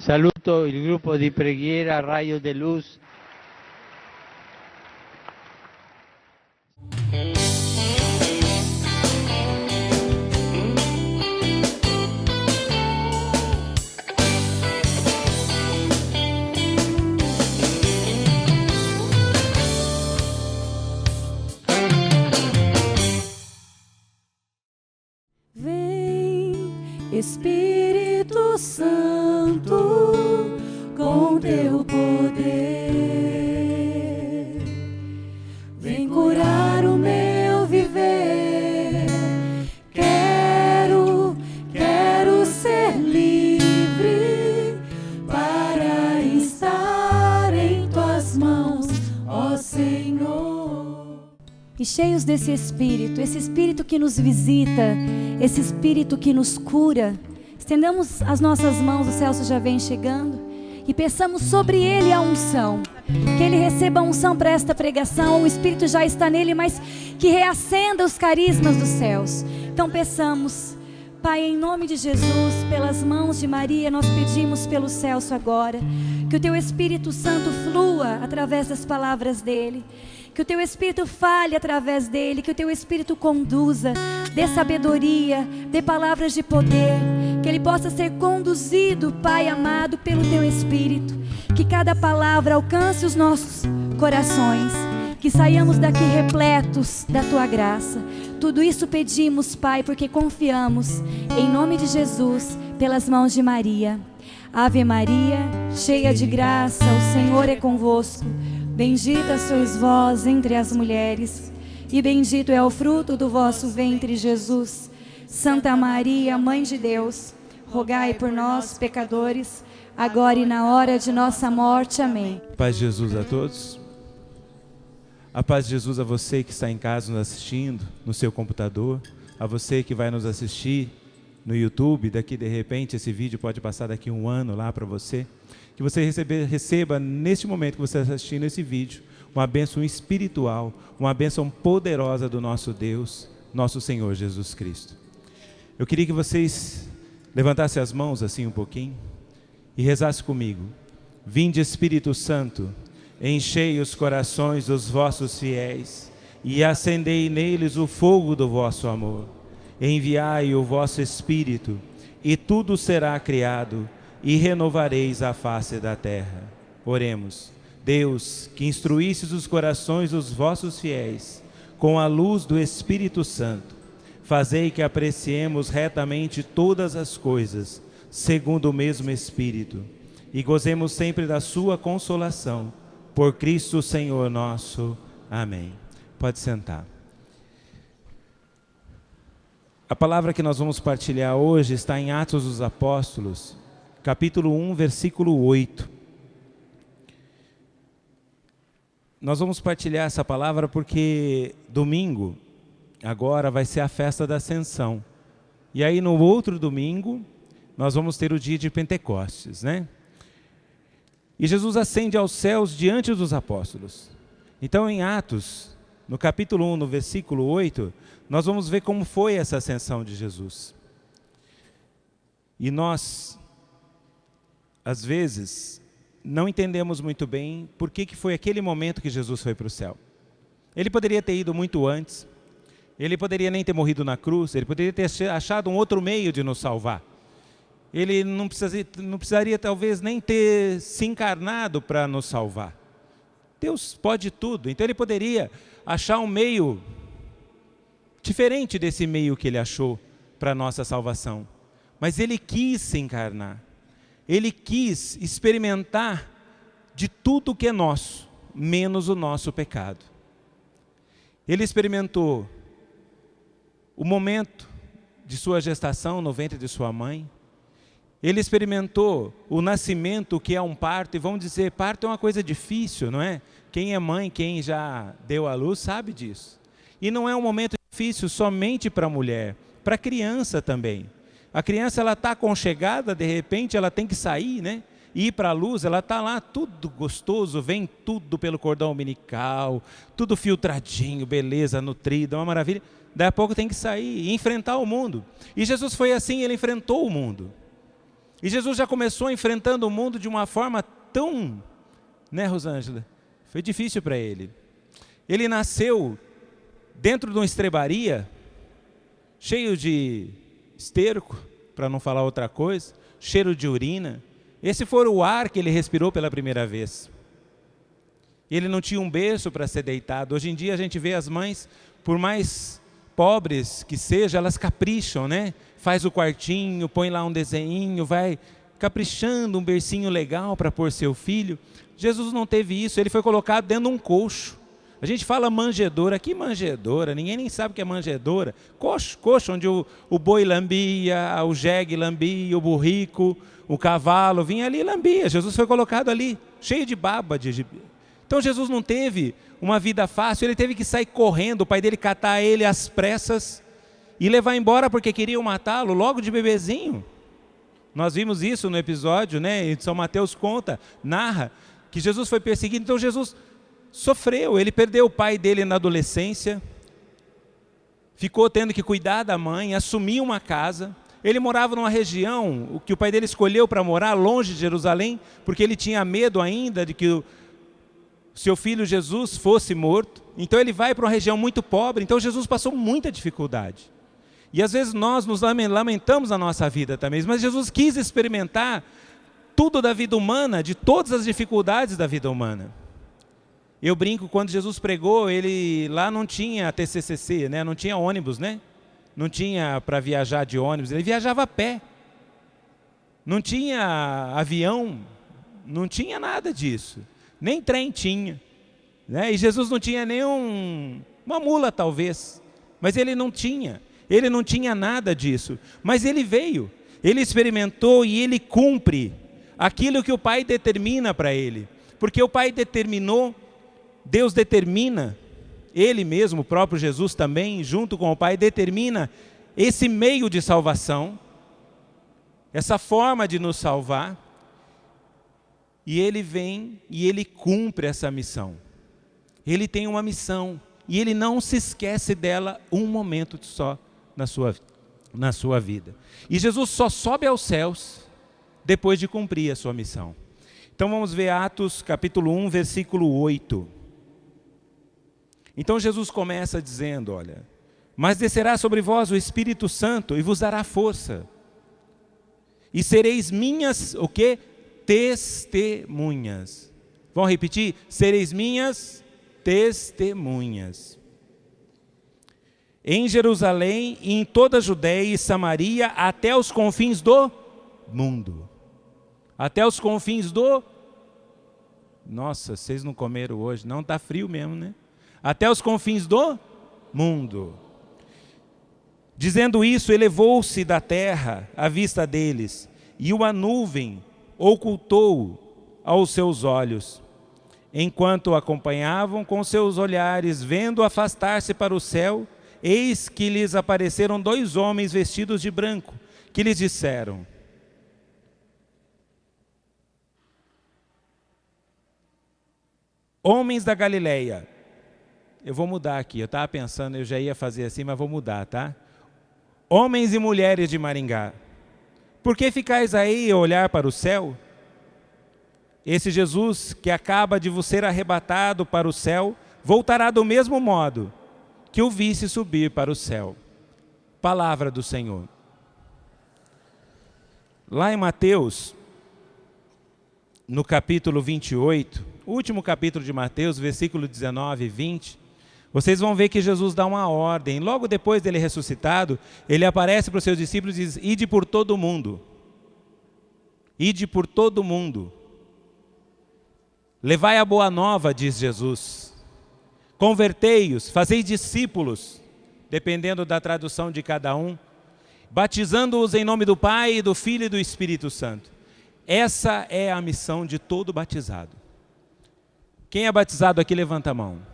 Saluto il gruppo di preghiera Raio de Luz. Espírito Santo, com teu poder, vem curar o meu viver. Quero ser livre para estar em tuas mãos, ó Senhor. E cheios desse Espírito, esse Espírito que nos visita, esse Espírito que nos cura, estendamos as nossas mãos, o Celso já vem chegando, e peçamos sobre ele a unção, que ele receba a unção para esta pregação. O Espírito já está nele, mas que reacenda os carismas dos céus. Então peçamos, Pai, em nome de Jesus, pelas mãos de Maria, nós pedimos pelo Celso agora, que o teu Espírito Santo flua através das palavras dele, que o teu Espírito fale através dele, que o teu Espírito conduza, dê sabedoria, dê palavras de poder, que ele possa ser conduzido, Pai amado, pelo teu Espírito, que cada palavra alcance os nossos corações, que saiamos daqui repletos da tua graça. Tudo isso pedimos, Pai, porque confiamos, em nome de Jesus, pelas mãos de Maria. Ave Maria, cheia de graça, o Senhor é convosco. Bendita sois vós entre as mulheres, e bendito é o fruto do vosso ventre, Jesus. Santa Maria, Mãe de Deus, rogai por nós, pecadores, agora e na hora de nossa morte. Amém. Paz de Jesus a todos. A paz de Jesus a você que está em casa nos assistindo, no seu computador, a você que vai nos assistir no YouTube. Daqui de repente esse vídeo pode passar daqui um ano lá para você. Que você receba neste momento que você está assistindo esse vídeo, uma bênção espiritual, uma bênção poderosa do nosso Deus, nosso Senhor Jesus Cristo. Eu queria que vocês levantassem as mãos assim um pouquinho e rezassem comigo. Vinde Espírito Santo, enchei os corações dos vossos fiéis e acendei neles o fogo do vosso amor. Enviai o vosso Espírito e tudo será criado, e renovareis a face da terra. Oremos. Deus, que instruístes os corações dos vossos fiéis com a luz do Espírito Santo, fazei que apreciemos retamente todas as coisas, segundo o mesmo Espírito, e gozemos sempre da sua consolação. Por Cristo Senhor nosso. Amém. Pode sentar. A palavra que nós vamos partilhar hoje está em Atos dos Apóstolos, capítulo 1, versículo 8. Nós vamos partilhar essa palavra porque domingo, agora, vai ser a festa da Ascensão. E aí no outro domingo, nós vamos ter o dia de Pentecostes, né? E Jesus ascende aos céus diante dos apóstolos. Então em Atos, no capítulo 1, no versículo 8, nós vamos ver como foi essa ascensão de Jesus. E nós, às vezes, não entendemos muito bem por que foi aquele momento que Jesus foi para o céu. Ele poderia ter ido muito antes, ele poderia nem ter morrido na cruz, ele poderia ter achado um outro meio de nos salvar. Ele não precisaria talvez nem ter se encarnado para nos salvar. Deus pode tudo, então ele poderia achar um meio diferente desse meio que ele achou para a nossa salvação. Mas ele quis se encarnar. Ele quis experimentar de tudo que é nosso, menos o nosso pecado. Ele experimentou o momento de sua gestação no ventre de sua mãe. Ele experimentou o nascimento, que é um parto. E vamos dizer, parto é uma coisa difícil, não é? Quem é mãe, quem já deu à luz, sabe disso. E não é um momento difícil somente para a mulher, para a criança também. A criança, ela está aconchegada, de repente ela tem que sair, né? Ir para a luz, ela está lá, tudo gostoso, vem tudo pelo cordão umbilical, tudo filtradinho, beleza, nutrida, uma maravilha. Daí a pouco tem que sair e enfrentar o mundo. E Jesus foi assim, ele enfrentou o mundo. E Jesus já começou enfrentando o mundo de uma forma tão, né, Rosângela? Foi difícil para ele. Ele nasceu dentro de uma estrebaria, cheio de esterco, para não falar outra coisa, cheiro de urina. Esse foi o ar que ele respirou pela primeira vez. Ele não tinha um berço para ser deitado. Hoje em dia a gente vê as mães, por mais pobres que sejam, elas capricham, né? Faz o quartinho, põe lá um desenho, vai caprichando um bercinho legal para pôr seu filho. Jesus não teve isso, ele foi colocado dentro de um coxo. A gente fala manjedoura, que manjedoura? Ninguém nem sabe o que é manjedoura. Coxo, onde o boi lambia, o jegue lambia, o burrico, o cavalo vinha ali e lambia. Jesus foi colocado ali, cheio de baba. Então Jesus não teve uma vida fácil, ele teve que sair correndo, o pai dele catar ele às pressas e levar embora porque queriam matá-lo logo de bebezinho. Nós vimos isso no episódio, né? São Mateus conta, narra, que Jesus foi perseguido. Então Jesus sofreu, ele perdeu o pai dele na adolescência, ficou tendo que cuidar da mãe, assumir uma casa. Ele morava numa região que o pai dele escolheu para morar, longe de Jerusalém, porque ele tinha medo ainda de que o seu filho Jesus fosse morto. Então ele vai para uma região muito pobre. Então Jesus passou muita dificuldade. E às vezes nós nos lamentamos na nossa vida também, mas Jesus quis experimentar tudo da vida humana, de todas as dificuldades da vida humana. Eu brinco, quando Jesus pregou, ele lá não tinha TCCC, né? Não tinha ônibus, né? Não tinha para viajar de ônibus, ele viajava a pé. Não tinha avião, não tinha nada disso. Nem trem tinha, né? E Jesus não tinha nem uma mula talvez, mas ele não tinha nada disso. Mas ele veio, ele experimentou e ele cumpre aquilo que o Pai determina para ele. Porque o Pai determinou, Deus determina, Ele mesmo, o próprio Jesus também, junto com o Pai, determina esse meio de salvação, essa forma de nos salvar, e Ele vem e Ele cumpre essa missão. Ele tem uma missão, e Ele não se esquece dela um momento só na sua vida. E Jesus só sobe aos céus depois de cumprir a sua missão. Então vamos ver Atos capítulo 1, versículo 8. Então Jesus começa dizendo, olha, mas descerá sobre vós o Espírito Santo e vos dará força. E sereis minhas, o quê? Testemunhas. Vamos repetir? Sereis minhas testemunhas. Em Jerusalém e em toda a Judeia e Samaria, até os confins do mundo. Até os confins do... Nossa, vocês não comeram hoje, não? Está frio mesmo, né? Até os confins do mundo. Dizendo isso, elevou-se da terra à vista deles, e uma nuvem ocultou aos seus olhos, enquanto o acompanhavam com seus olhares, vendo afastar-se para o céu, eis que lhes apareceram 2 homens vestidos de branco, que lhes disseram: homens da Galileia. Eu vou mudar aqui, eu estava pensando, eu já ia fazer assim, mas vou mudar, tá? Homens e mulheres de Maringá, por que ficais aí a olhar para o céu? Esse Jesus que acaba de vos ser arrebatado para o céu, voltará do mesmo modo que o visse subir para o céu. Palavra do Senhor. Lá em Mateus, no capítulo 28, último capítulo de Mateus, versículo 19 e 20, vocês vão ver que Jesus dá uma ordem. Logo depois dele ressuscitado, ele aparece para os seus discípulos e diz: ide por todo o mundo. Ide por todo o mundo. Levai a boa nova, diz Jesus. Convertei-os, fazei discípulos, dependendo da tradução de cada um, batizando-os em nome do Pai, do Filho e do Espírito Santo. Essa é a missão de todo batizado. Quem é batizado aqui, levanta a mão.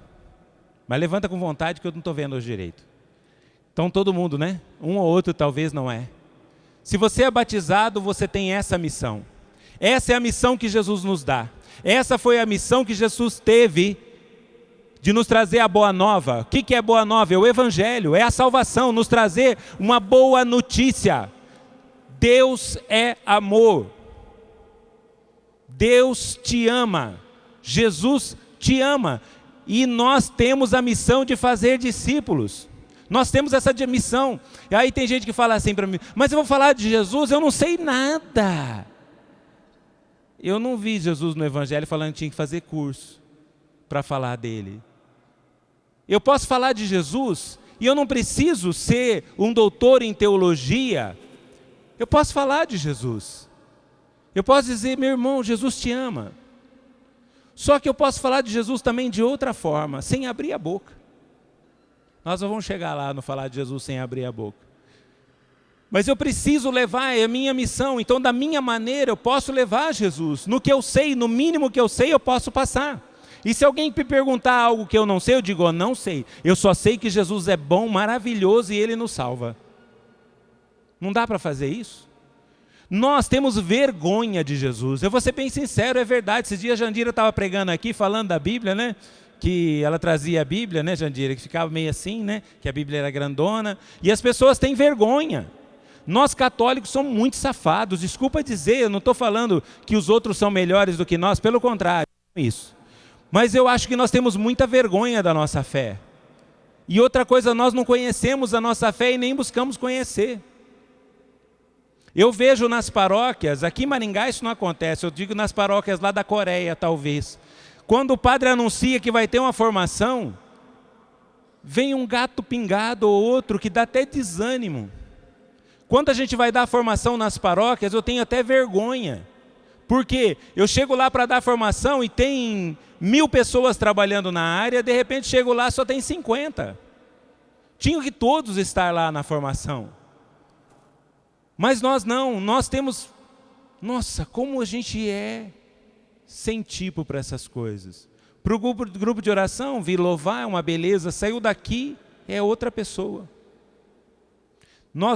Mas levanta com vontade, que eu não estou vendo hoje direito. Então todo mundo, né? Um ou outro talvez não é. Se você é batizado, você tem essa missão. Essa é a missão que Jesus nos dá. Essa foi a missão que Jesus teve de nos trazer a boa nova. O que é boa nova? É o Evangelho, é a salvação, nos trazer uma boa notícia Deus é amor. Deus te ama. Jesus te ama. E nós temos a missão de fazer discípulos. Nós temos essa missão. E aí tem gente que fala assim para mim, mas eu vou falar de Jesus, eu não sei nada. Eu não vi Jesus no Evangelho falando que tinha que fazer curso para falar dele. Eu posso falar de Jesus e eu não preciso ser um doutor em teologia. Eu posso falar de Jesus. Eu posso dizer, meu irmão, Jesus te ama. Só que eu posso falar de Jesus também de outra forma, sem abrir a boca. Nós não vamos chegar lá no falar de Jesus sem abrir a boca. Mas eu preciso levar, é a minha missão. Então, da minha maneira, eu posso levar Jesus. No que eu sei, no mínimo que eu sei, eu posso passar. E se alguém me perguntar algo que eu não sei, eu digo, eu não sei. Eu só sei que Jesus é bom, maravilhoso e Ele nos salva. Não dá para fazer isso? Nós temos vergonha de Jesus. Eu vou ser bem sincero, é verdade. Esses dias a Jandira estava pregando aqui, falando da Bíblia, né? Que ela trazia a Bíblia, né, Jandira? Que ficava meio assim, né? Que a Bíblia era grandona. E as pessoas têm vergonha. Nós católicos somos muito safados. Desculpa dizer, eu não estou falando que os outros são melhores do que nós. Pelo contrário, isso. Mas eu acho que nós temos muita vergonha da nossa fé. E outra coisa, nós não conhecemos a nossa fé e nem buscamos conhecer. Eu vejo nas paróquias, aqui em Maringá isso não acontece, eu digo nas paróquias lá da Coreia talvez. Quando o padre anuncia que vai ter uma formação, vem um gato pingado ou outro que dá até desânimo. Quando a gente vai dar formação nas paróquias, eu tenho até vergonha. Porque eu chego lá para dar formação e tem 1000 pessoas trabalhando na área, de repente chego lá só tem 50. Tinham que todos estar lá na formação. Mas nós não, nós temos... Nossa, como a gente é sem tipo para essas coisas. Para o grupo de oração, vir louvar é uma beleza, saiu daqui, é outra pessoa.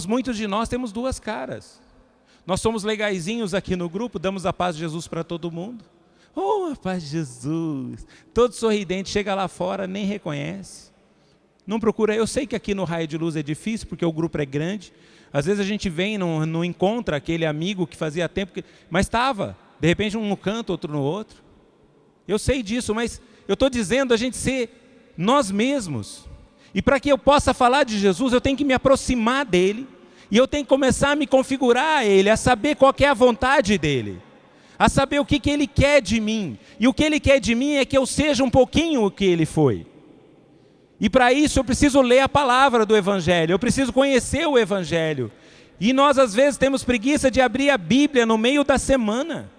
Muitos de nós temos duas caras. Nós somos legaizinhos aqui no grupo, damos a paz de Jesus para todo mundo. Oh, a paz de Jesus. Todo sorridente, chega lá fora, nem reconhece. Não procura, eu sei que aqui no Raio de Luz é difícil, porque o grupo é grande. Às vezes a gente vem, não encontra aquele amigo que fazia tempo, mas estava. De repente um no canto, outro no outro. Eu sei disso, mas eu estou dizendo a gente ser nós mesmos. E para que eu possa falar de Jesus, eu tenho que me aproximar dele. E eu tenho que começar a me configurar a ele, a saber qual que é a vontade dele. A saber o que ele quer de mim. E o que ele quer de mim é que eu seja um pouquinho o que ele foi. E para isso eu preciso ler a palavra do Evangelho. Eu preciso conhecer o Evangelho. E nós às vezes temos preguiça de abrir a Bíblia no meio da semana.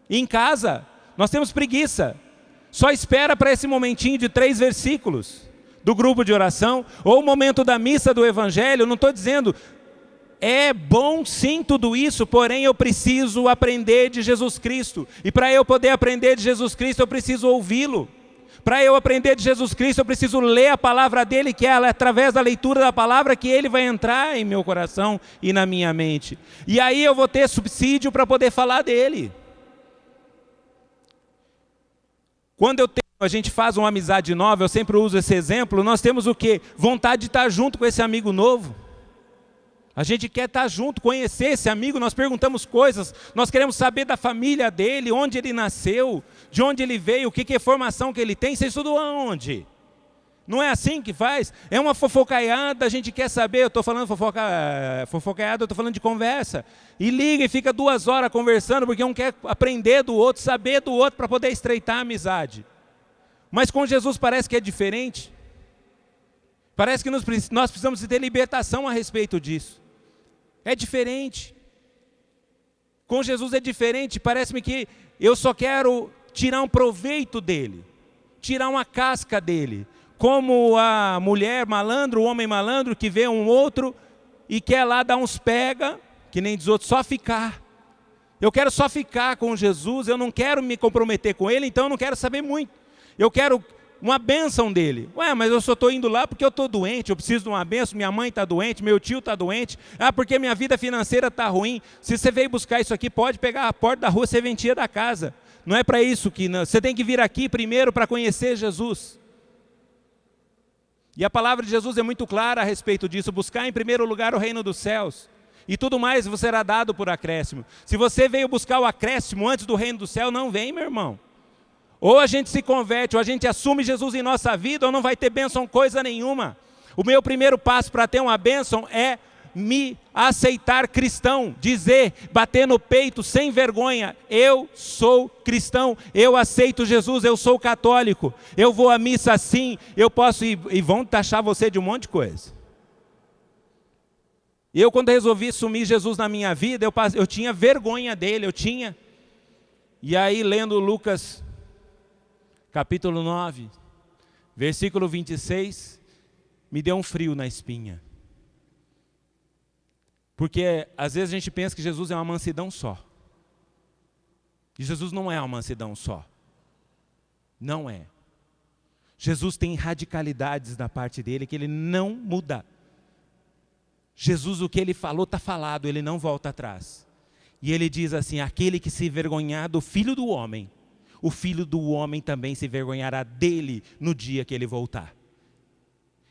Em casa, nós temos preguiça. Só espera para esse momentinho de 3 versículos do grupo de oração, ou o momento da missa do Evangelho. Não estou dizendo, é bom sim tudo isso, porém eu preciso aprender de Jesus Cristo. E para eu poder aprender de Jesus Cristo, eu preciso ouvi-lo. Para eu aprender de Jesus Cristo, eu preciso ler a palavra dele, que é através da leitura da palavra que ele vai entrar em meu coração e na minha mente. E aí eu vou ter subsídio para poder falar dele. Quando a gente faz uma amizade nova, eu sempre uso esse exemplo, nós temos o quê? Vontade de estar junto com esse amigo novo. A gente quer estar junto, conhecer esse amigo, nós perguntamos coisas, nós queremos saber da família dele, onde ele nasceu, de onde ele veio, o que é formação que ele tem, você estudou aonde? Não é assim que faz? É uma fofocaiada, a gente quer saber, eu estou falando fofocaiada, eu estou falando de conversa. E liga e fica 2 horas conversando, porque um quer aprender do outro, saber do outro, para poder estreitar a amizade. Mas com Jesus parece que é diferente. Parece que nós precisamos ter libertação a respeito disso. É diferente. Com Jesus é diferente, parece-me que eu só quero tirar um proveito dele, tirar uma casca dele. Como a mulher malandro, o homem malandro que vê um outro e quer lá dar uns pega, que nem diz outro, só ficar. Eu quero só ficar com Jesus, eu não quero me comprometer com ele, então eu não quero saber muito. Eu quero uma bênção dele. Ué, mas eu só estou indo lá porque eu estou doente, eu preciso de uma bênção, minha mãe está doente, meu tio está doente, porque minha vida financeira está ruim. Se você veio buscar isso aqui, pode pegar a porta da rua, serventia da casa. Não é para isso que não. Você tem que vir aqui primeiro para conhecer Jesus. E a palavra de Jesus é muito clara a respeito disso, buscar em primeiro lugar o reino dos céus. E tudo mais vos será dado por acréscimo. Se você veio buscar o acréscimo antes do reino do céu, não vem, meu irmão. Ou a gente se converte, ou a gente assume Jesus em nossa vida, ou não vai ter bênção coisa nenhuma. O meu primeiro passo para ter uma bênção é me aceitar cristão, dizer, bater no peito sem vergonha, eu sou cristão, eu aceito Jesus, eu sou católico, eu vou à missa assim, eu posso ir, e vão taxar você de um monte de coisa. Eu, quando resolvi assumir Jesus na minha vida, eu tinha vergonha dele, E aí, lendo Lucas, capítulo 9, versículo 26, me deu um frio na espinha. Porque às vezes a gente pensa que Jesus é uma mansidão só. E Jesus não é uma mansidão só. Não é. Jesus tem radicalidades da parte dele que ele não muda. Jesus, o que ele falou está falado, ele não volta atrás. E ele diz assim, aquele que se envergonhar do Filho do Homem, o Filho do Homem também se envergonhará dele no dia que ele voltar.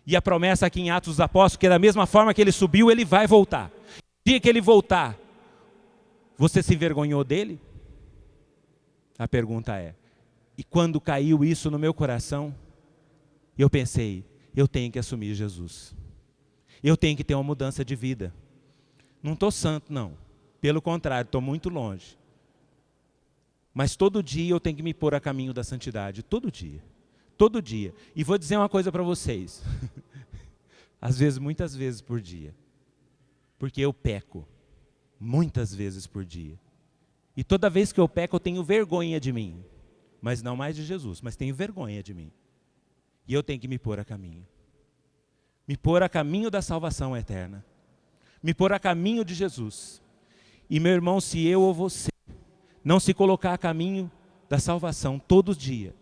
E a promessa aqui em Atos dos Apóstolos, que da mesma forma que ele subiu, ele vai voltar. No dia que ele voltar, você se envergonhou dele? A pergunta é. E quando caiu isso no meu coração, eu pensei, eu tenho que assumir Jesus. Eu tenho que ter uma mudança de vida. Não estou santo, não. Pelo contrário, estou muito longe. Mas todo dia eu tenho que me pôr a caminho da santidade. Todo dia. Todo dia. E vou dizer uma coisa para vocês. Às vezes, muitas vezes por dia. Porque eu peco. Muitas vezes por dia. E toda vez que eu peco, eu tenho vergonha de mim. Mas não mais de Jesus, mas tenho vergonha de mim. E eu tenho que me pôr a caminho. Me pôr a caminho da salvação eterna. Me pôr a caminho de Jesus. E meu irmão, se eu ou você não se colocar a caminho da salvação todo dia,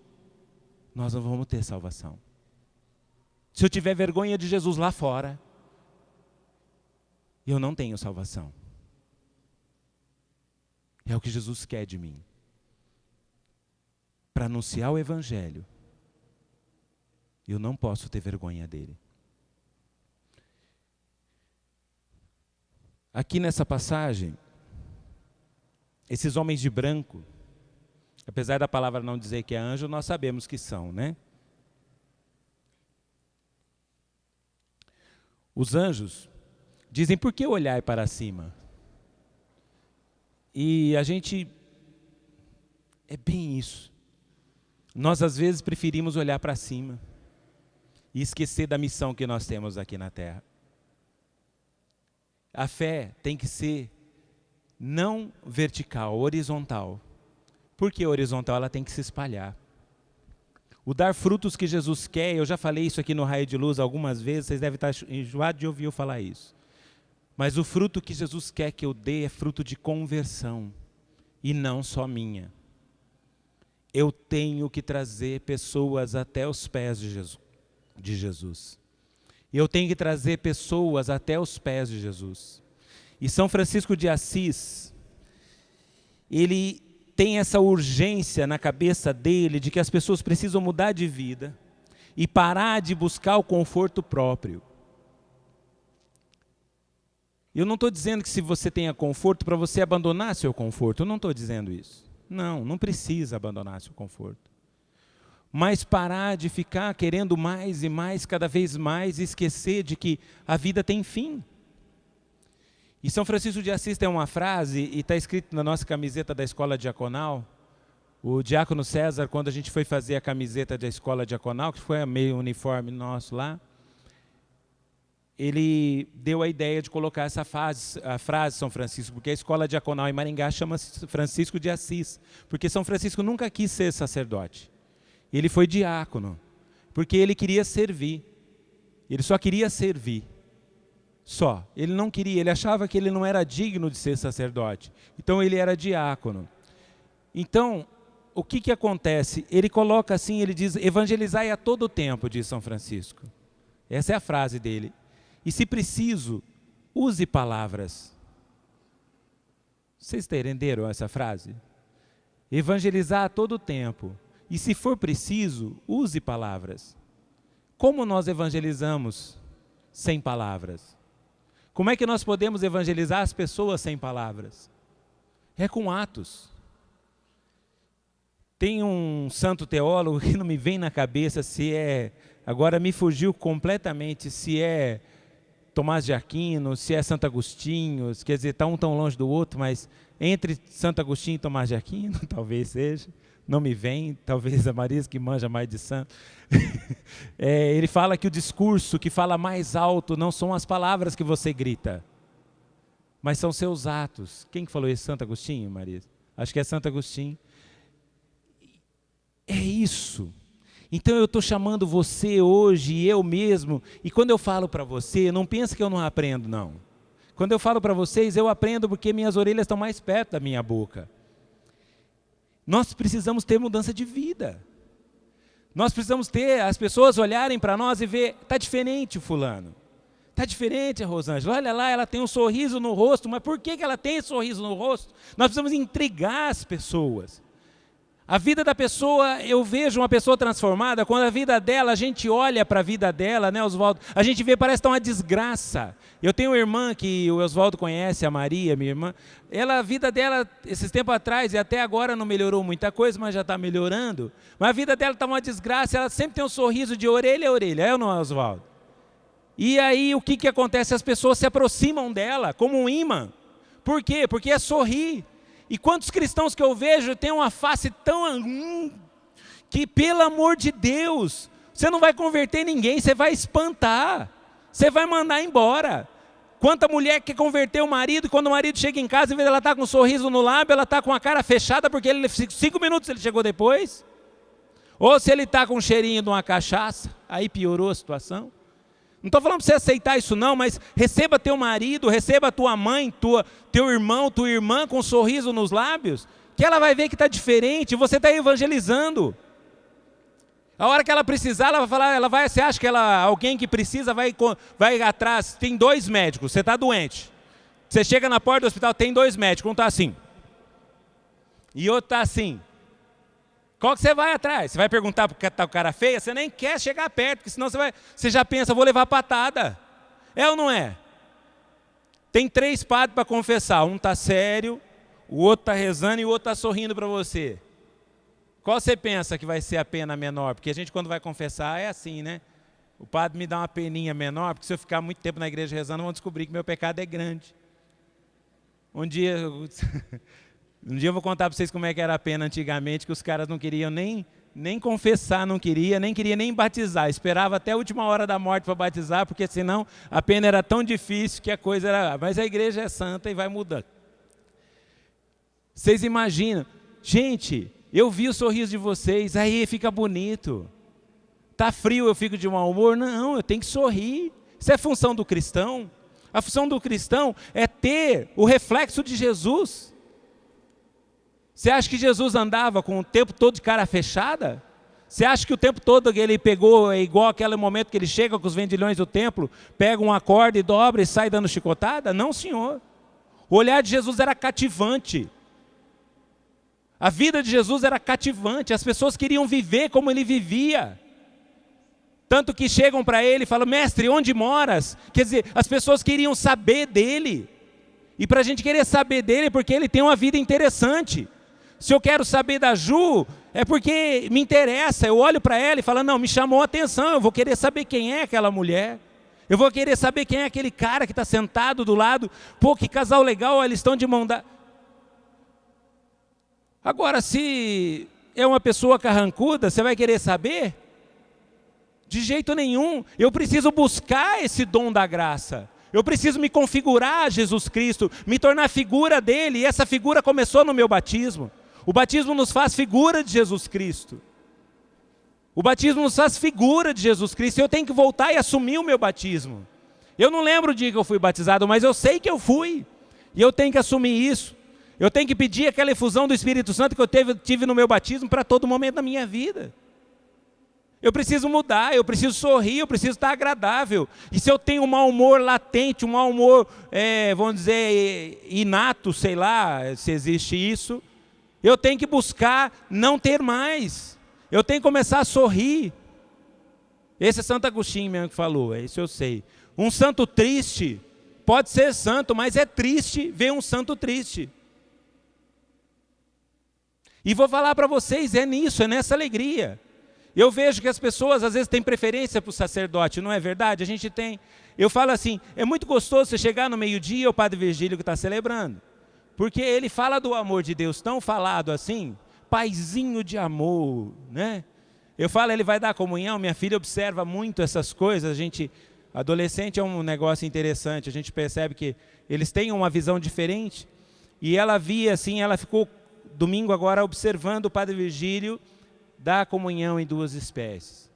nós não vamos ter salvação. Se eu tiver vergonha de Jesus lá fora, eu não tenho salvação. É o que Jesus quer de mim. Para anunciar o Evangelho, eu não posso ter vergonha dele. Aqui nessa passagem, esses homens de branco, apesar da palavra não dizer que é anjo, nós sabemos que são, né? Os anjos dizem, por que olhar para cima? E a gente, é bem isso. Nós às vezes preferimos olhar para cima e esquecer da missão que nós temos aqui na terra. A fé tem que ser não vertical, horizontal. Por que horizontal? Ela tem que se espalhar. O dar frutos que Jesus quer, eu já falei isso aqui no Raio de Luz algumas vezes, vocês devem estar enjoados de ouvir eu falar isso. Mas o fruto que Jesus quer que eu dê é fruto de conversão, e não só minha. Eu tenho que trazer pessoas até os pés de Jesus. Eu tenho que trazer pessoas até os pés de Jesus. E São Francisco de Assis, ele tem essa urgência na cabeça dele de que as pessoas precisam mudar de vida e parar de buscar o conforto próprio. Eu não estou dizendo que se você tenha conforto para você abandonar seu conforto, eu não estou dizendo isso. Não, não precisa abandonar seu conforto. Mas parar de ficar querendo mais e mais, cada vez mais, e esquecer de que a vida tem fim. E São Francisco de Assis tem uma frase, e está escrito na nossa camiseta da escola diaconal. O diácono César, quando a gente foi fazer a camiseta da escola diaconal, que foi meio uniforme nosso lá, ele deu a ideia de colocar essa a frase São Francisco, porque a escola diaconal em Maringá chama Francisco de Assis, porque São Francisco nunca quis ser sacerdote. Ele foi diácono, porque ele queria servir. Ele só queria servir. Só. Ele não queria, ele achava que ele não era digno de ser sacerdote. Então ele era diácono. Então, o que acontece? Ele coloca assim, ele diz, evangelizai a todo tempo, diz São Francisco. Essa é a frase dele. E se preciso, use palavras. Vocês entenderam essa frase? Evangelizar a todo tempo. E se for preciso, use palavras. Como nós evangelizamos sem palavras? Como é que nós podemos evangelizar as pessoas sem palavras? É com atos. Tem um santo teólogo que não me vem na cabeça se é, agora me fugiu completamente, se é Tomás de Aquino, se é Santo Agostinho, quer dizer, está um tão longe do outro, mas entre Santo Agostinho e Tomás de Aquino, talvez seja, não me vem, talvez a Marisa que manja mais de santo. Ele fala que o discurso que fala mais alto não são as palavras que você grita, mas são seus atos. Quem que falou isso? Santo Agostinho, Marisa? Acho que é Santo Agostinho. É isso. Então eu estou chamando você hoje, e eu mesmo, e quando eu falo para você, não pensa que eu não aprendo, não. Quando eu falo para vocês, eu aprendo porque minhas orelhas estão mais perto da minha boca. Nós precisamos ter mudança de vida. Nós precisamos ter as pessoas olharem para nós e ver, está diferente o fulano. Está diferente a Rosângela, olha lá, ela tem um sorriso no rosto, mas por que ela tem esse sorriso no rosto? Nós precisamos intrigar as pessoas. A vida da pessoa, eu vejo uma pessoa transformada, quando a vida dela, a gente olha para a vida dela, né, Oswaldo? A gente vê, parece que está uma desgraça. Eu tenho uma irmã que o Oswaldo conhece, a Maria, minha irmã. A vida dela, esses tempos atrás, e até agora não melhorou muita coisa, mas já está melhorando. Mas a vida dela está uma desgraça, ela sempre tem um sorriso de orelha a orelha, é ou não é, Oswaldo? E aí, o que acontece? As pessoas se aproximam dela, como um imã. Por quê? Porque é sorrir. E quantos cristãos que eu vejo têm uma face tão... que, pelo amor de Deus, você não vai converter ninguém, você vai espantar, você vai mandar embora. Quanta mulher que converteu o marido, quando o marido chega em casa, em vez de ela estar com um sorriso no lábio, ela está com a cara fechada, porque 5 minutos ele chegou depois. Ou se ele está com um cheirinho de uma cachaça, aí piorou a situação. Não estou falando para você aceitar isso não, mas receba teu marido, receba tua mãe, teu irmão, tua irmã com um sorriso nos lábios, que ela vai ver que está diferente, você está evangelizando. A hora que ela precisar, ela vai falar, você acha que alguém que precisa vai atrás, tem 2 médicos, você está doente. Você chega na porta do hospital, tem 2 médicos, um está assim, e outro está assim. Qual que você vai atrás? Você vai perguntar porque está o cara feio? Você nem quer chegar perto, porque senão você já pensa, vou levar patada. É ou não é? Tem 3 padres para confessar. Um está sério, o outro está rezando e o outro está sorrindo para você. Qual você pensa que vai ser a pena menor? Porque a gente quando vai confessar é assim, né? O padre me dá uma peninha menor, porque se eu ficar muito tempo na igreja rezando, vão descobrir que meu pecado é grande. Um dia eu vou contar para vocês como é que era a pena antigamente, que os caras não queriam nem confessar, nem queria nem batizar. Esperava até a última hora da morte para batizar, porque senão a pena era tão difícil que a coisa era... Mas a igreja é santa e vai mudando. Vocês imaginam? Gente, eu vi o sorriso de vocês, aí fica bonito. Está frio, eu fico de mau humor? Não, eu tenho que sorrir. Isso é função do cristão. A função do cristão é ter o reflexo de Jesus. Você acha que Jesus andava com o tempo todo de cara fechada? Você acha que o tempo todo ele pegou, é igual aquele momento que ele chega com os vendilhões do templo, pega uma corda e dobra e sai dando chicotada? Não, senhor. O olhar de Jesus era cativante. A vida de Jesus era cativante. As pessoas queriam viver como ele vivia. Tanto que chegam para ele e falam, mestre, onde moras? Quer dizer, as pessoas queriam saber dele. E para a gente querer saber dele é porque ele tem uma vida interessante. Se eu quero saber da Ju, é porque me interessa. Eu olho para ela e falo, não, me chamou a atenção, eu vou querer saber quem é aquela mulher. Eu vou querer saber quem é aquele cara que está sentado do lado. Pô, que casal legal, eles estão de mão dada. Agora, se é uma pessoa carrancuda, você vai querer saber? De jeito nenhum. Eu preciso buscar esse dom da graça. Eu preciso me configurar a Jesus Cristo, me tornar figura dele. E essa figura começou no meu batismo. O batismo nos faz figura de Jesus Cristo. O batismo nos faz figura de Jesus Cristo. Eu tenho que voltar e assumir o meu batismo. Eu não lembro o dia que eu fui batizado, mas eu sei que eu fui. E eu tenho que assumir isso. Eu tenho que pedir aquela efusão do Espírito Santo que eu tive no meu batismo para todo momento da minha vida. Eu preciso mudar, eu preciso sorrir, eu preciso estar agradável. E se eu tenho um mau humor latente, um mau humor, vamos dizer, inato, sei lá, se existe isso, eu tenho que buscar não ter mais. Eu tenho que começar a sorrir. Esse é Santo Agostinho mesmo que falou, isso eu sei. Um santo triste pode ser santo, mas é triste ver um santo triste. E vou falar para vocês, é nisso, é nessa alegria. Eu vejo que as pessoas às vezes têm preferência para o sacerdote, não é verdade? A gente tem. Eu falo assim, é muito gostoso você chegar no meio-dia, o Padre Virgílio que está celebrando. Porque ele fala do amor de Deus tão falado assim, paizinho de amor, né? Eu falo, ele vai dar comunhão, minha filha observa muito essas coisas, adolescente é um negócio interessante, a gente percebe que eles têm uma visão diferente. E ela via assim, ela ficou domingo agora observando o Padre Virgílio dar comunhão em 2 espécies.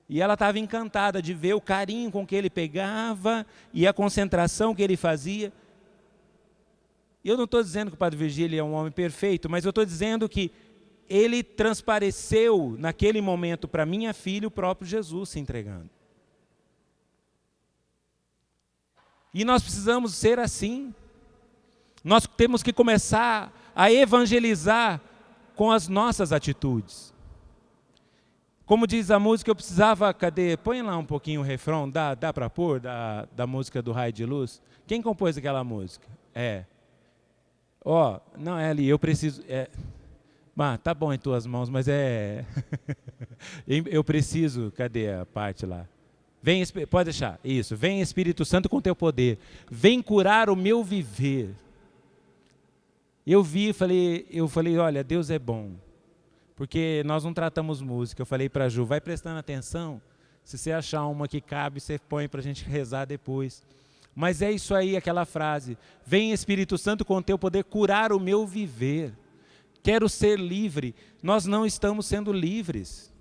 E ela estava encantada de ver o carinho com que ele pegava e a concentração que ele fazia. Eu não estou dizendo que o Padre Virgílio é um homem perfeito, mas eu estou dizendo que ele transpareceu naquele momento para minha filha o próprio Jesus se entregando. E nós precisamos ser assim. Nós temos que começar a evangelizar com as nossas atitudes. Como diz a música, eu precisava, põe lá um pouquinho o refrão, dá para pôr, da música do Raio de Luz. Quem compôs aquela música? Não é ali, eu preciso, tá bom em tuas mãos, mas eu preciso, cadê a parte lá? Pode deixar, isso, vem Espírito Santo com teu poder, vem curar o meu viver. Eu falei, olha, Deus é bom. Porque nós não tratamos música. Eu falei para a Ju, vai prestando atenção. Se você achar uma que cabe, você põe para a gente rezar depois. Mas é isso aí, aquela frase. Vem Espírito Santo com o teu poder curar o meu viver. Quero ser livre. Nós não estamos sendo livres.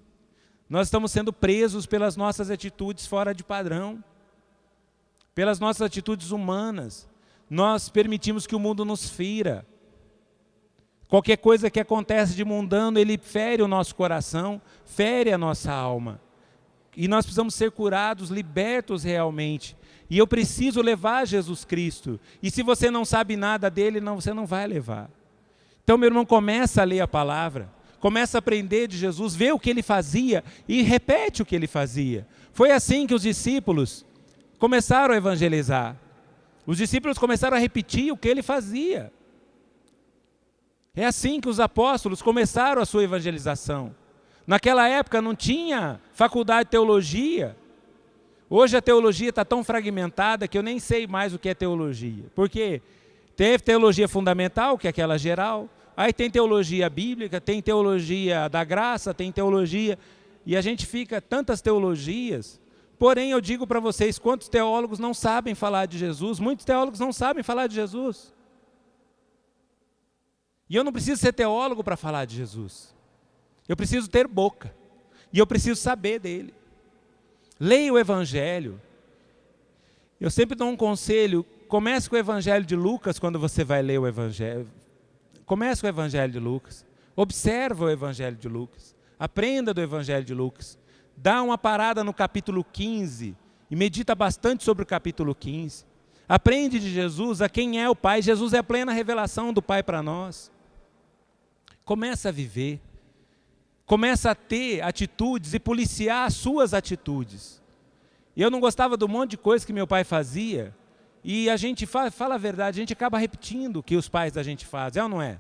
Nós estamos sendo presos pelas nossas atitudes fora de padrão. Pelas nossas atitudes humanas. Nós permitimos que o mundo nos fira. Qualquer coisa que acontece de mundano, ele fere o nosso coração, fere a nossa alma. E nós precisamos ser curados, libertos realmente. E eu preciso levar Jesus Cristo. E se você não sabe nada dele, você não vai levar. Então, meu irmão, começa a ler a palavra, começa a aprender de Jesus, vê o que ele fazia e repete o que ele fazia. Foi assim que os discípulos começaram a evangelizar. Os discípulos começaram a repetir o que ele fazia. É assim que os apóstolos começaram a sua evangelização. Naquela época não tinha faculdade de teologia. Hoje a teologia está tão fragmentada que eu nem sei mais o que é teologia. Porque teve teologia fundamental, que é aquela geral. Aí tem teologia bíblica, tem teologia da graça, tem teologia... E a gente fica tantas teologias. Porém, eu digo para vocês, quantos teólogos não sabem falar de Jesus? Muitos teólogos não sabem falar de Jesus. E eu não preciso ser teólogo para falar de Jesus. Eu preciso ter boca. E eu preciso saber dele. Leia o Evangelho. Eu sempre dou um conselho. Comece com o Evangelho de Lucas quando você vai ler o Evangelho. Comece com o Evangelho de Lucas. Observa o Evangelho de Lucas. Aprenda do Evangelho de Lucas. Dá uma parada no capítulo 15 e medita bastante sobre o capítulo 15. Aprende de Jesus a quem é o Pai. Jesus é a plena revelação do Pai para nós. Começa a viver, começa a ter atitudes e policiar as suas atitudes. Eu não gostava do monte de coisa que meu pai fazia, e a gente fala a verdade, a gente acaba repetindo o que os pais da gente fazem, é ou não é?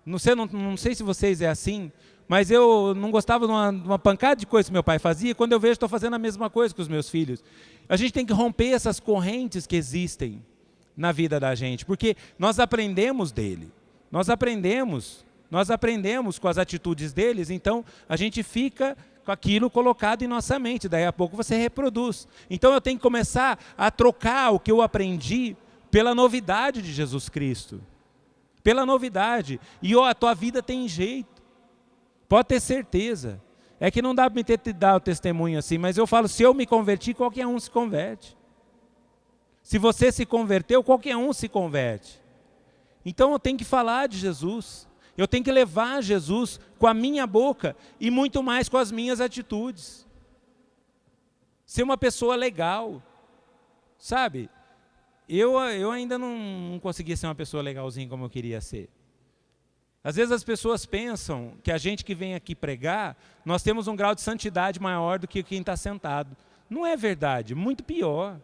Não sei se vocês é assim, mas eu não gostava de uma pancada de coisa que meu pai fazia, quando eu vejo estou fazendo a mesma coisa com os meus filhos. A gente tem que romper essas correntes que existem na vida da gente, porque nós aprendemos dele, nós aprendemos com as atitudes deles, então a gente fica com aquilo colocado em nossa mente, daí a pouco você reproduz. Então eu tenho que começar a trocar o que eu aprendi pela novidade de Jesus Cristo. Pela novidade. E a tua vida tem jeito. Pode ter certeza. É que não dá para me dar o testemunho assim, mas eu falo, se eu me converti, qualquer um se converte. Se você se converteu, qualquer um se converte. Então eu tenho que falar de Jesus. Eu tenho que levar Jesus com a minha boca e muito mais com as minhas atitudes. Ser uma pessoa legal, sabe? Eu ainda não conseguia ser uma pessoa legalzinha como eu queria ser. Às vezes as pessoas pensam que a gente que vem aqui pregar, nós temos um grau de santidade maior do que quem está sentado. Não é verdade, muito pior.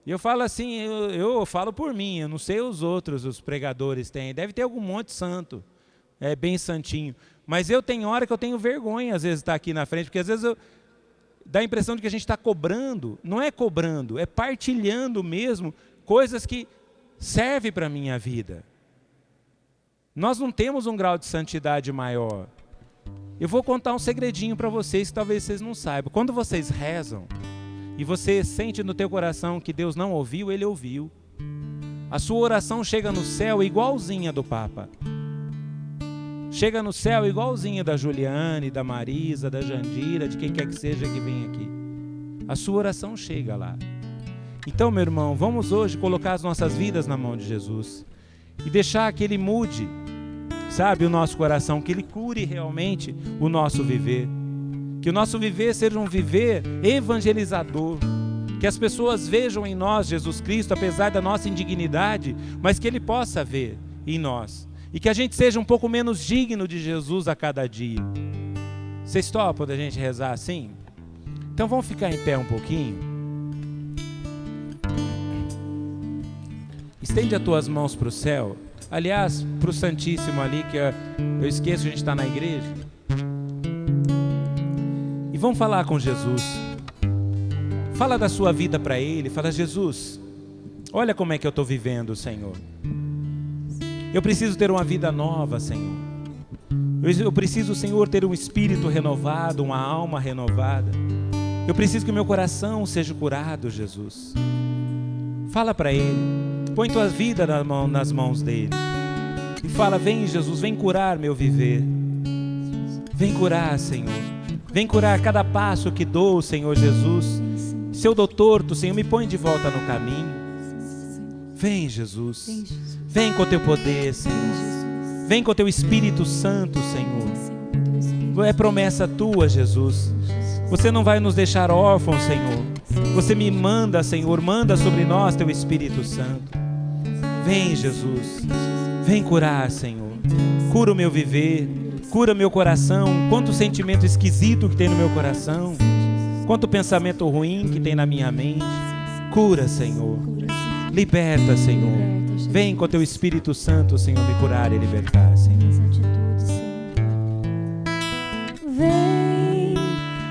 E eu falo assim, eu falo por mim, eu não sei os outros, os pregadores têm. Deve ter algum monte santo, bem santinho. Mas eu tenho hora que eu tenho vergonha, às vezes, de estar aqui na frente, porque às vezes dá a impressão de que a gente está cobrando. Não é cobrando, é partilhando mesmo coisas que servem para a minha vida. Nós não temos um grau de santidade maior. Eu vou contar um segredinho para vocês que talvez vocês não saibam. Quando vocês rezam e você sente no teu coração que Deus não ouviu, Ele ouviu. A sua oração chega no céu igualzinha do Papa. Chega no céu igualzinha da Juliane, da Marisa, da Jandira, de quem quer que seja que vem aqui. A sua oração chega lá. Então, meu irmão, vamos hoje colocar as nossas vidas na mão de Jesus e deixar que Ele mude, sabe, o nosso coração, que Ele cure realmente o nosso viver. Que o nosso viver seja um viver evangelizador. Que as pessoas vejam em nós Jesus Cristo, apesar da nossa indignidade, mas que Ele possa ver em nós. E que a gente seja um pouco menos digno de Jesus a cada dia. Vocês topam da gente rezar assim? Então vamos ficar em pé um pouquinho. Estende as tuas mãos para o céu. Aliás, para o Santíssimo ali, que eu esqueço que a gente está na igreja. E vamos falar com Jesus. Fala da sua vida para Ele. Fala, Jesus, olha como é que eu estou vivendo, Senhor. Eu preciso ter uma vida nova, Senhor. Eu preciso, Senhor, ter um espírito renovado, uma alma renovada. Eu preciso que o meu coração seja curado, Jesus. Fala para Ele. Põe tua vida nas mãos dEle. E fala, vem Jesus, vem curar meu viver. Vem curar, Senhor. Vem curar cada passo que dou, Senhor Jesus. Se eu dou torto, Senhor, me põe de volta no caminho. Vem, Jesus. Vem com o teu poder, Senhor. Vem com o teu Espírito Santo, Senhor. É promessa tua, Jesus. Você não vai nos deixar órfãos, Senhor. Você me manda, Senhor, manda sobre nós teu Espírito Santo. Vem, Jesus. Vem curar, Senhor. Cura o meu viver. Cura meu coração. Quanto sentimento esquisito que tem no meu coração. Quanto pensamento ruim que tem na minha mente. Cura, Senhor. Liberta, Senhor. Vem com teu Espírito Santo, Senhor, me curar e libertar, Senhor. Vem,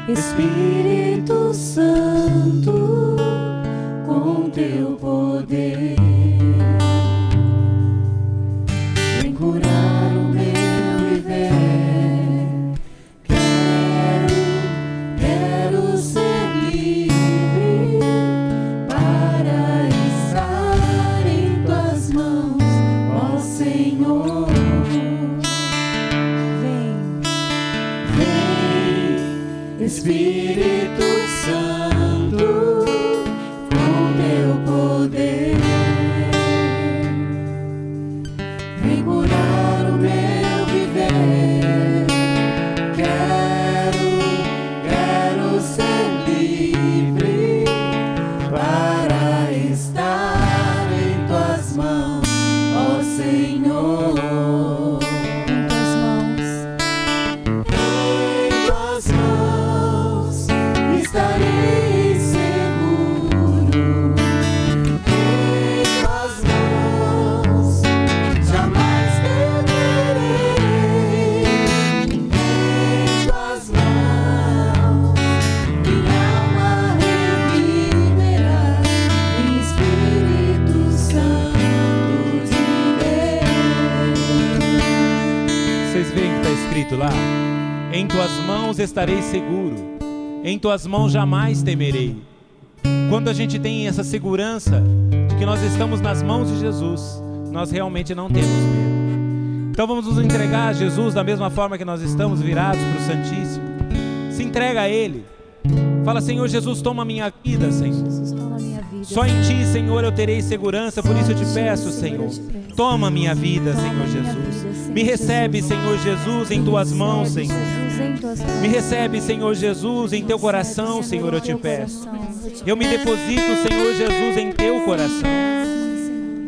Espírito Santo, com teu poder. Vem curar o meu viver. Quero ser livre para estar em tuas mãos, ó Senhor. Vem, Espírito Santo, com teu poder. Vem curar o meu viver. Quero ser livre para estar em tuas mãos, ó Senhor. Em tuas mãos estarei seguro. Em tuas mãos jamais temerei. Em tuas mãos minha alma reviverá. Em Espírito Santo de Deus. Vocês veem que está escrito lá? Em tuas mãos estarei seguro. Em tuas mãos jamais temerei. Quando a gente tem essa segurança de que nós estamos nas mãos de Jesus, nós realmente não temos medo. Então vamos nos entregar a Jesus da mesma forma que nós estamos virados para o Santíssimo. Se entrega a Ele. Fala, Senhor Jesus, toma a minha vida, Senhor. Jesus, toma a minha vida. Só em Ti, Senhor, eu terei segurança. Por isso eu te peço, Senhor, toma a minha vida, Senhor Jesus. Me recebe, Senhor Jesus, em Tuas mãos, Senhor. Me recebe, Senhor Jesus, em Teu coração, Senhor, eu te peço. Eu me deposito, Senhor Jesus, em Teu coração.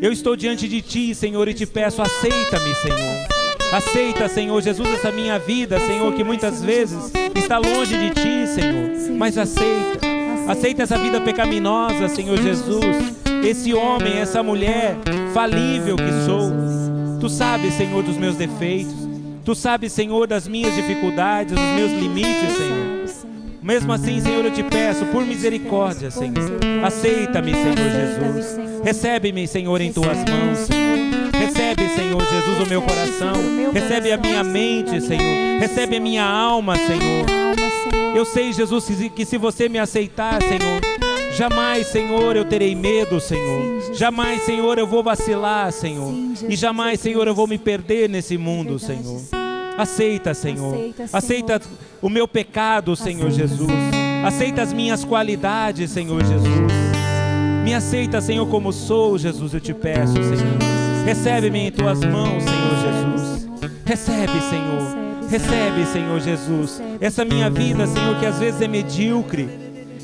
Eu estou diante de Ti, Senhor, e te peço, aceita-me, Senhor. Aceita, Senhor Jesus, essa minha vida, Senhor, que muitas vezes está longe de Ti, Senhor. Mas aceita. Aceita essa vida pecaminosa, Senhor Jesus. esse homem, essa mulher falível que sou. Tu sabes, Senhor, dos meus defeitos. Tu sabes, Senhor, das minhas dificuldades, dos meus limites, Senhor. Mesmo assim, Senhor, eu te peço, por misericórdia, Senhor, aceita-me, Senhor Jesus. Recebe-me, Senhor, em tuas mãos. Recebe, Senhor Jesus, o meu coração. Recebe a minha mente, Senhor. Recebe a minha alma, Senhor. Eu sei, Jesus, que se você me aceitar, Senhor, jamais, Senhor, eu terei medo, Senhor. Jamais, Senhor, eu vou vacilar, Senhor. E jamais, Senhor, eu vou me perder nesse mundo, Senhor. Aceita, Senhor. Aceita o meu pecado, Senhor Jesus. Aceita as minhas qualidades, Senhor Jesus. Me aceita, Senhor, como sou, Jesus, eu te peço, Senhor. Recebe-me em tuas mãos, Senhor Jesus. Recebe, Senhor. Recebe, Senhor Jesus. Essa minha vida, Senhor, que às vezes é medíocre.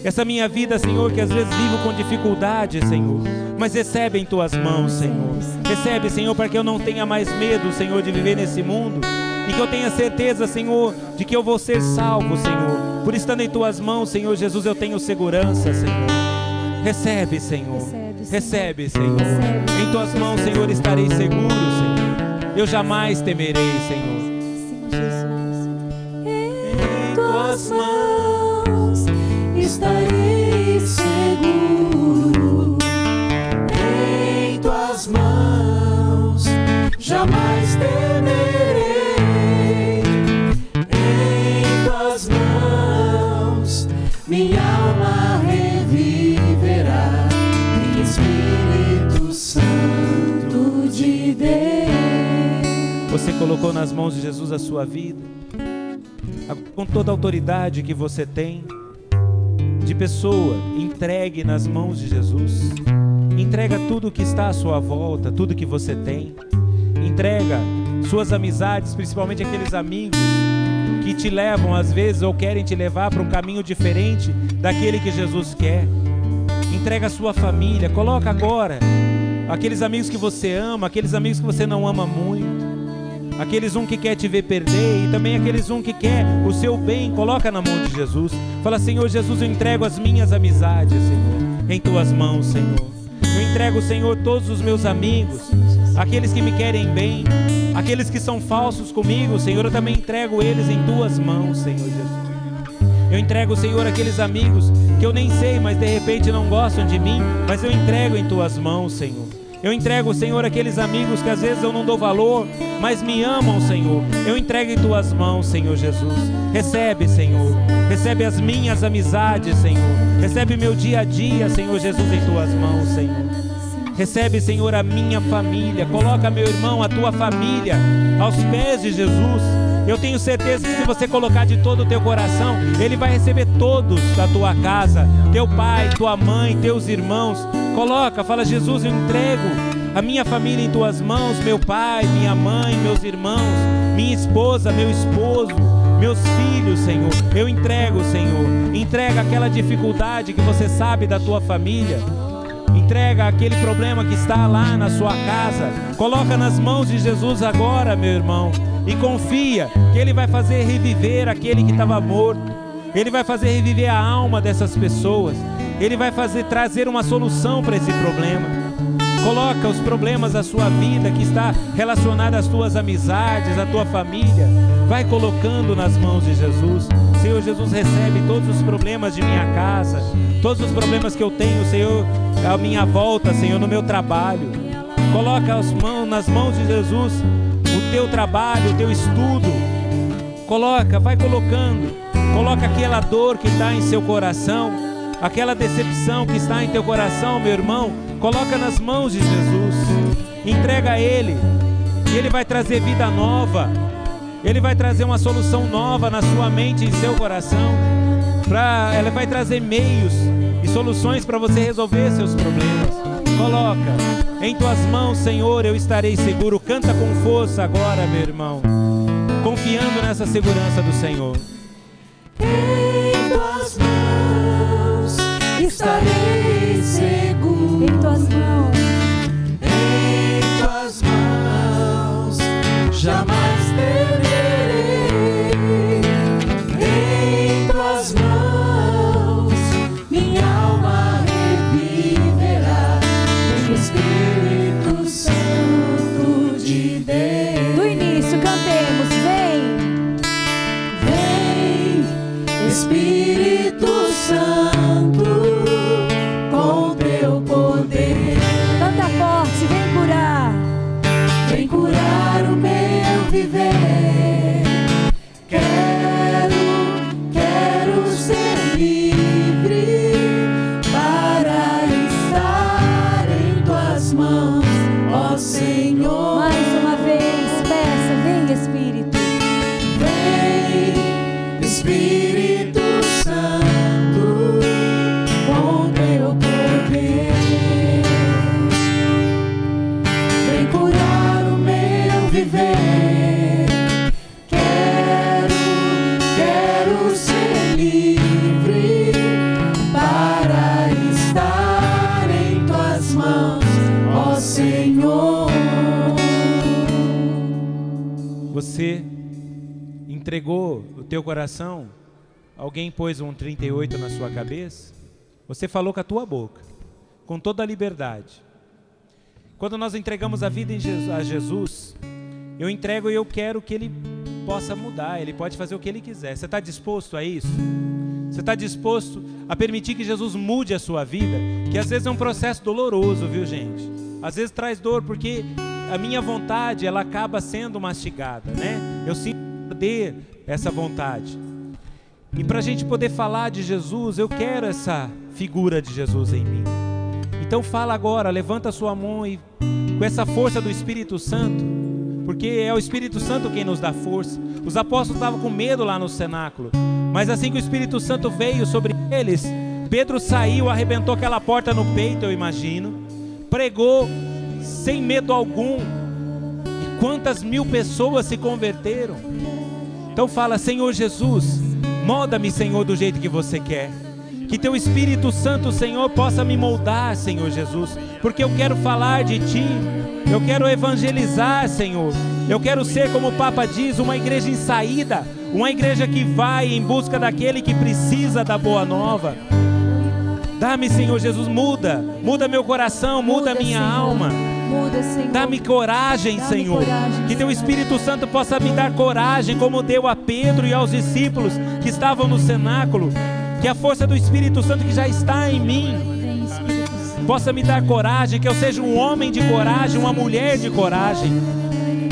Essa minha vida, Senhor, que às vezes vivo com dificuldade, Senhor. Mas recebe em tuas mãos, Senhor. Recebe, Senhor, para que eu não tenha mais medo, Senhor, de viver nesse mundo. E que eu tenha certeza, Senhor, de que eu vou ser salvo, Senhor. Por estando em tuas mãos, Senhor Jesus, eu tenho segurança, Senhor. Recebe, Senhor. Recebe, Senhor. Em tuas mãos, Senhor, estarei seguro, Senhor. Eu jamais temerei, Senhor. Sim, Jesus. Em tuas mãos estarei seguro. Em tuas mãos jamais temerei. Em tuas mãos minha alma reviverá. Espírito Santo de Deus. Você colocou nas mãos de Jesus a sua vida, com toda a autoridade que você tem, de pessoa, entregue nas mãos de Jesus. Entrega tudo que está à sua volta, tudo que você tem. Entrega suas amizades, principalmente aqueles amigos que te levam às vezes ou querem te levar para um caminho diferente daquele que Jesus quer. Entrega a sua família, coloca agora aqueles amigos que você ama, aqueles amigos que você não ama muito, aqueles que quer te ver perder e também aqueles que quer o seu bem. Coloca na mão de Jesus. Fala: Senhor Jesus, eu entrego as minhas amizades, Senhor, em tuas mãos, Senhor. Eu entrego, Senhor, todos os meus amigos, aqueles que me querem bem, aqueles que são falsos comigo, Senhor, eu também entrego eles em tuas mãos, Senhor Jesus. Eu entrego, Senhor, aqueles amigos que eu nem sei, mas de repente não gostam de mim, mas eu entrego em tuas mãos, Senhor. Eu entrego, Senhor, aqueles amigos que às vezes eu não dou valor, mas me amam, Senhor. Eu entrego em tuas mãos, Senhor Jesus. Recebe, Senhor. Recebe as minhas amizades, Senhor. Recebe meu dia a dia, Senhor Jesus, em tuas mãos, Senhor. Recebe, Senhor, a minha família. Coloca, meu irmão, a tua família aos pés de Jesus. Eu tenho certeza que se você colocar de todo o teu coração, Ele vai receber todos da tua casa, teu pai, tua mãe, teus irmãos. Coloca, fala: Jesus, eu entrego a minha família em tuas mãos, meu pai, minha mãe, meus irmãos, minha esposa, meu esposo, meus filhos, Senhor. Eu entrego, Senhor. Entrega aquela dificuldade que você sabe da tua família. Entrega aquele problema que está lá na sua casa. Coloca nas mãos de Jesus agora, meu irmão. E confia que Ele vai fazer reviver aquele que estava morto. Ele vai fazer reviver a alma dessas pessoas. Ele vai trazer uma solução para esse problema. Coloca os problemas da sua vida que está relacionado às tuas amizades, à tua família. Vai colocando nas mãos de Jesus. Senhor Jesus, recebe todos os problemas de minha casa, todos os problemas que eu tenho, Senhor, à minha volta, Senhor, no meu trabalho. Coloca nas mãos de Jesus o teu trabalho, o teu estudo. Coloca, vai colocando. Coloca aquela dor que está em seu coração, aquela decepção que está em teu coração, meu irmão. Coloca nas mãos de Jesus. Entrega a Ele. E Ele vai trazer vida nova. Ele vai trazer uma solução nova na sua mente e em seu coração. Ele vai trazer meios e soluções para você resolver seus problemas. Coloca em tuas mãos, Senhor, eu estarei seguro. Canta com força agora, meu irmão, confiando nessa segurança do Senhor. Em tuas mãos estarei seguro. Em tuas mãos. Em tuas mãos jamais temerei. Em tuas mãos minha alma reviverá. cantemos. Vem, Espírito Santo, com teu poder. Canta forte, vem curar o meu viver. Quero ser livre para estar em tuas mãos, ó Senhor. Mais uma vez, peça, vem Espírito. Vem, Espírito Santo, com teu poder. Vem curar o meu viver. Quero ser livre para estar em tuas mãos, ó Senhor. Você entregou o teu coração? Alguém pôs um 38 na sua cabeça? Você falou com a tua boca, com toda a liberdade. Quando nós entregamos a vida a Jesus, eu entrego e eu quero que Ele possa mudar, Ele pode fazer o que Ele quiser. Você está disposto a isso? Você está disposto a permitir que Jesus mude a sua vida? Que às vezes é um processo doloroso, viu, gente? Às vezes traz dor, porque a minha vontade, ela acaba sendo mastigada, né? Eu sinto perder essa vontade. E para a gente poder falar de Jesus, eu quero essa figura de Jesus em mim. Então fala agora, levanta a sua mão e com essa força do Espírito Santo, porque é o Espírito Santo quem nos dá força. Os apóstolos estavam com medo lá no cenáculo, mas assim que o Espírito Santo veio sobre eles, Pedro saiu, arrebentou aquela porta no peito, eu imagino, pregou sem medo algum, e quantas mil pessoas se converteram. Então fala: Senhor Jesus, molda-me, Senhor, do jeito que você quer. Que teu Espírito Santo, Senhor, possa me moldar, Senhor Jesus, porque eu quero falar de Ti, eu quero evangelizar, Senhor. Eu quero ser, como o Papa diz, uma igreja em saída, uma igreja que vai em busca daquele que precisa da boa nova. Dá-me, Senhor Jesus, muda meu coração, muda minha alma. Muda, Senhor. Dá-me coragem, Senhor. Que teu Espírito Santo possa me dar coragem, como deu a Pedro e aos discípulos que estavam no cenáculo. Que a força do Espírito Santo que já está em mim possa me dar coragem, que eu seja um homem de coragem, uma mulher de coragem.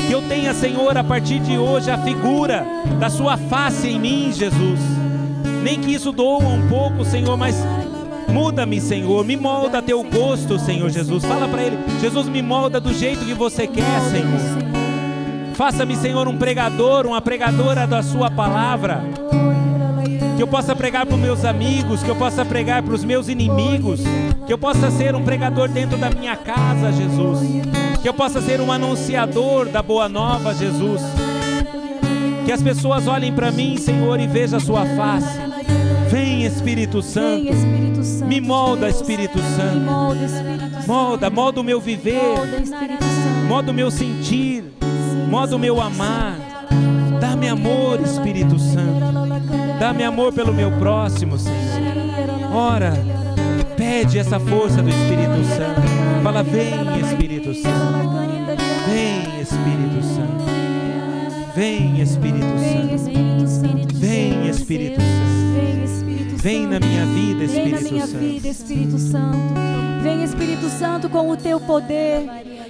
Que eu tenha, Senhor, a partir de hoje a figura da sua face em mim, Jesus. Nem que isso doa um pouco, Senhor, mas muda-me, Senhor, me molda a teu gosto, Senhor Jesus. Fala para Ele: Jesus, me molda do jeito que você quer, Senhor. Faça-me, Senhor, um pregador, uma pregadora da sua palavra. Que eu possa pregar para os meus amigos, que eu possa pregar para os meus inimigos, que eu possa ser um pregador dentro da minha casa, Jesus. Que eu possa ser um anunciador da boa nova, Jesus. Que as pessoas olhem para mim, Senhor, e vejam a sua face. Vem, Espírito Santo. Vem, Espírito Santo. Me molda, Espírito Santo. Me molda, Espírito Santo. Molda o meu viver. Molda, Espírito Santo. Molda o meu sentir. Molda o meu amar. Dá-me amor, Espírito Santo. Dá-me amor pelo meu próximo, Senhor. Ora, pede essa força do Espírito Santo. Fala: vem, Espírito Santo. Vem, Espírito Santo. Vem, Espírito Santo. Vem, Espírito Santo. Vem na minha vida, Espírito Santo. Vem, Espírito Santo, com o teu poder.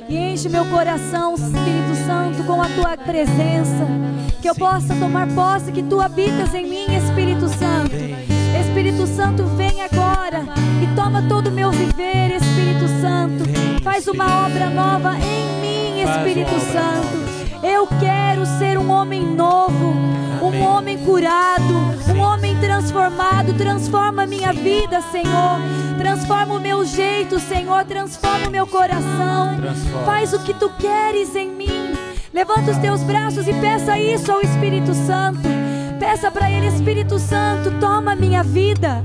E enche meu coração, Espírito Santo, com a tua presença. Que eu possa tomar posse que tu habitas em mim, Espírito Santo. Espírito Santo, vem agora e toma todo o meu viver, Espírito Santo. Faz uma obra nova em mim, Espírito Santo. Eu quero ser um homem novo, um homem curado, um homem transformado. Transforma a minha vida, Senhor. Transforma o meu jeito, Senhor. Transforma o meu coração. Faz o que tu queres em mim. Levanta os teus braços e peça isso ao Espírito Santo. Peça para Ele: Espírito Santo, toma a minha vida.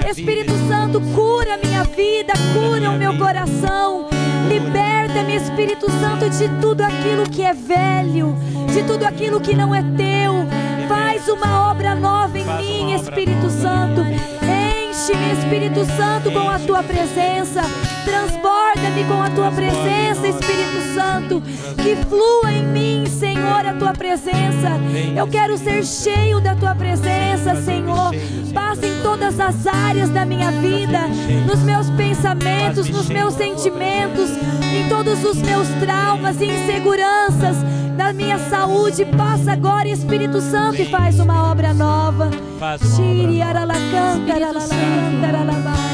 Espírito Santo, cura a minha vida, cura o meu coração. Liberta-me, Espírito Santo, de tudo aquilo que é velho, de tudo aquilo que não é teu. Faz uma obra nova em mim, Espírito Santo. Enche-me, Espírito Santo, com a tua presença. Transborda-me com a tua presença, Espírito Santo. Que flua em mim, Senhor, a Tua presença. Eu quero ser cheio da Tua presença, Senhor. Passa em todas as áreas da minha vida, nos meus pensamentos, nos meus sentimentos, em todos os meus traumas e inseguranças, na minha saúde. Passa agora, Espírito Santo, e faz uma obra nova.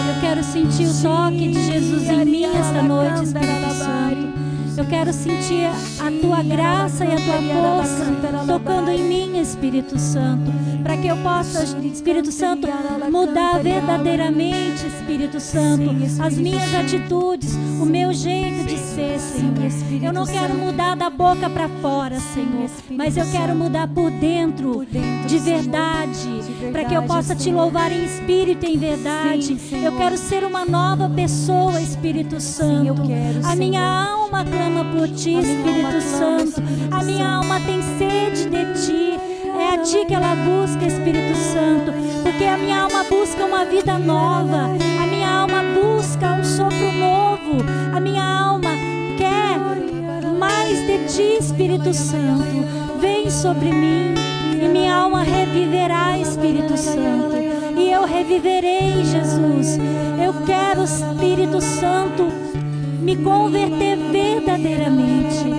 Eu quero sentir o toque de Jesus em mim esta noite, Espírito Santo. Eu quero sentir a Tua graça e a Tua força tocando em mim, Espírito Santo, para que eu possa, Espírito Santo, mudar verdadeiramente, Espírito Santo, as minhas atitudes, o meu jeito de ser, Senhor. Eu não quero mudar da boca para fora, Senhor, mas eu quero mudar por dentro, de verdade, para que eu possa Te louvar em espírito e em verdade. Eu quero ser uma nova pessoa, Espírito Santo. A minha alma clama por Ti, Espírito Santo. A minha alma tem sede de Ti. É a Ti que ela busca, Espírito Santo, porque a minha alma busca uma vida nova. A minha alma busca um sopro novo. A minha alma quer mais de Ti, Espírito Santo. Vem sobre mim e minha alma reviverá, Espírito Santo. E eu reviverei, Jesus. Eu quero, Espírito Santo, me converter verdadeiramente.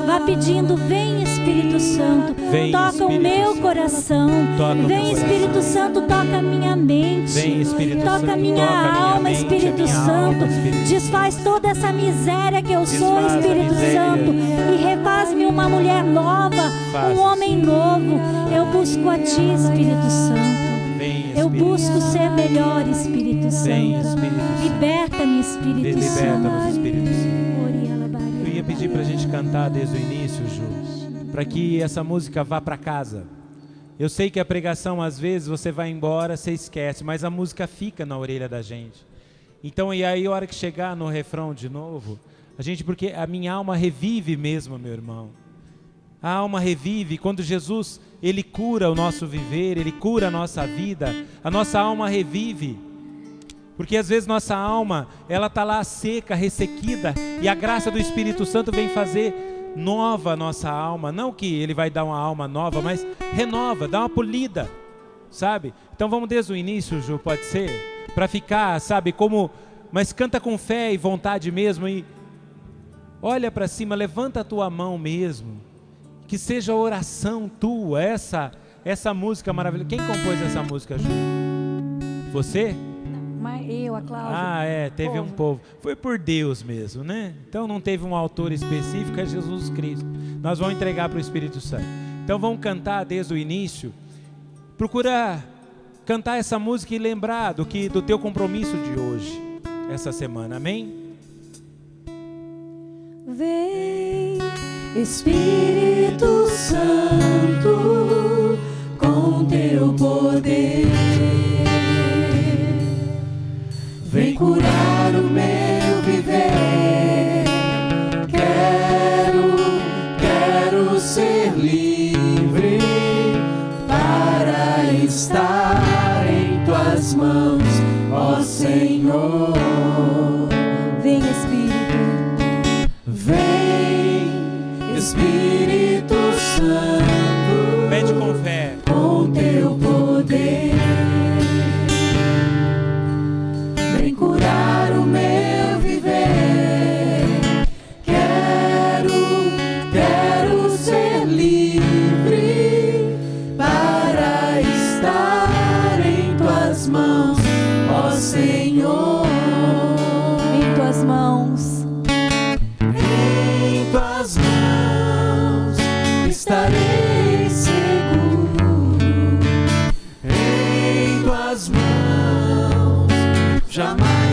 Vá pedindo, vem Espírito Santo, vem, toca Espírito o meu coração. Vem Espírito Santo, toca a minha mente. Vem, Espírito toca Santo, a minha alma, mente, Espírito Santo. Desfaz toda essa miséria que eu sou, Espírito Santo, e refaz-me uma mulher nova, um homem novo. Eu busco a Ti, Espírito Santo. Eu busco ser melhor, Espírito Santo. Liberta-me, Espírito Santo. Eu ia pedir para a gente cantar desde o início, Ju, para que essa música vá para casa. Eu sei que a pregação, às vezes, você vai embora, você esquece, mas a música fica na orelha da gente. Então, e aí, a hora que chegar no refrão de novo, porque a minha alma revive mesmo, meu irmão. A alma revive quando Jesus, Ele cura o nosso viver, Ele cura a nossa vida, a nossa alma revive. Porque às vezes nossa alma, ela está lá seca, ressequida, e a graça do Espírito Santo vem fazer nova a nossa alma. Não que Ele vai dar uma alma nova, mas renova, dá uma polida, sabe? Então vamos desde o início, Ju, pode ser? Para ficar, sabe, como... Mas canta com fé e vontade mesmo, e olha para cima, levanta a tua mão mesmo. Que seja a oração tua, essa música maravilhosa. Quem compôs essa música, Ju? Você? Mas eu, a Cláudia. Ah, teve um povo. Foi por Deus mesmo, né? Então não teve um autor específico, é Jesus Cristo. Nós vamos entregar para o Espírito Santo. Então vamos cantar desde o início. Procura cantar essa música e lembrar do teu compromisso de hoje, essa semana, amém? Vem, Espírito Santo, com Teu poder, vem curar o meu viver. Quero ser livre para estar em Tuas mãos, ó Senhor. Vem, Espírito, vem, Espírito Santo, Pede com fé, com Teu poder, vem curar o meu viver. Quero ser livre para estar em Tuas mãos, ó Senhor. Em Tuas mãos, em Tuas mãos estarei seguro. Em Tuas mãos jamais